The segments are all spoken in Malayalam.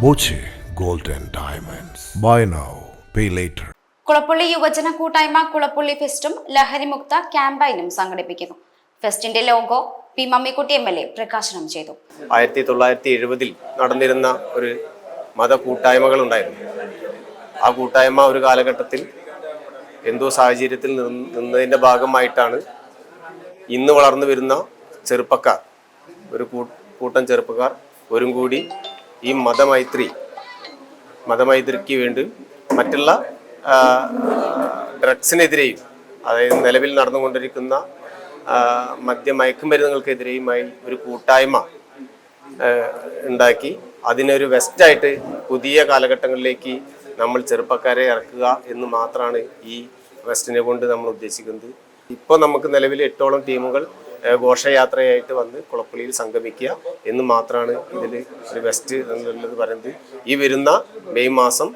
Boche gold and diamonds. Buy now pay later. Kulappally യുവജന കൂട്ടായ്മ കുളപ്പള്ളി ഫെസ്റ്റും ലഹരിമുക്ത ക്യാമ്പയിനും സംഘടിപ്പിക്കുന്നു. ഫെസ്റ്റിന്റെ ലോഗോ പി മമ്മിക്കുട്ടി MLA പ്രകാശനം ചെയ്തു. 1970 നടന്നിരുന്ന ഒരു മത കൂട്ടായ്മകൾ ഉണ്ടായിരുന്നു. ആ കൂട്ടായ്മ ഒരു കാലഘട്ടത്തിൽ എന്തോ സാഹചര്യത്തിൽ നിന്നതിൻ്റെ ഭാഗമായിട്ടാണ് ഇന്ന് വളർന്നു വരുന്ന ചെറുപ്പക്കാർ, ഒരു കൂട്ടം ചെറുപ്പക്കാർ ഒരു കൂടി ഈ മതമൈത്രിക്ക് വേണ്ടി മറ്റുള്ള ഡ്രഗ്സിനെതിരെയും, അതായത് നിലവിൽ നടന്നുകൊണ്ടിരിക്കുന്ന മയക്കുമരുന്നുകൾക്കെതിരെയുമായി ഒരു കൂട്ടായ്മ ഉണ്ടാക്കി അതിനൊരു വെസ്റ്റായിട്ട് പുതിയ കാലഘട്ടങ്ങളിലേക്ക് നമ്മൾ ചെറുപ്പക്കാരെ ഇറക്കുക എന്ന് മാത്രമാണ് ഈ വെസ്റ്റിനെ കൊണ്ട് നമ്മൾ ഉദ്ദേശിക്കുന്നത്. ഇപ്പോൾ നമുക്ക് നിലവിൽ 8ഓളം ടീമുകൾ ഘോഷയാത്രയായിട്ട് വന്ന് കുളപ്പള്ളിയിൽ സംഗമിക്കുക എന്ന് മാത്രമാണ് ഇതിൽ ഒരു വെസ്റ്റ് എന്നുള്ളത് പറയുന്നത്. ഈ വരുന്ന മെയ് മാസം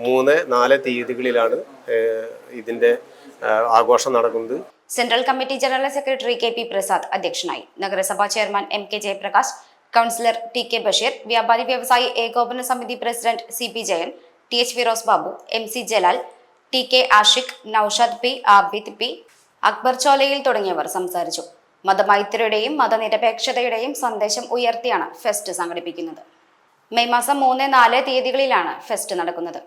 3, 4 തീയതികളിലാണ് ഇതിൻ്റെ ആഘോഷം നടക്കുന്നത്. Central committee general secretary KP Prasad അധ്യക്ഷനായി. നഗരസഭാ chairman MK Jayaprakash, councillor TK Basheer, വ്യാപാരി വ്യവസായി ഏകോപന സമിതി president CP Jayan, TH Firoz Babu, MC Jalal, TK Ashiq, Noushad P, Abid P, Akbar Cholayil തുടങ്ങിയവർ സംസാരിച്ചു. മതമൈത്രിയുടെയും മതനിരപേക്ഷതയുടെയും സന്ദേശം ഉയർത്തിയാണ് ഫെസ്റ്റ് സംഘടിപ്പിക്കുന്നത്. മെയ് മാസം 3, 4 തീയതികളിലാണ് ഫെസ്റ്റ് നടക്കുന്നത്.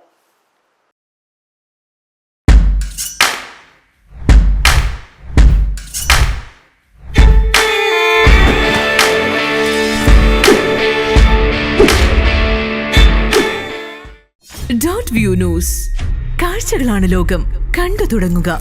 .view ന്യൂസ്, കാഴ്ചകളാണ് ലോകം, കണ്ടു തുടങ്ങുക.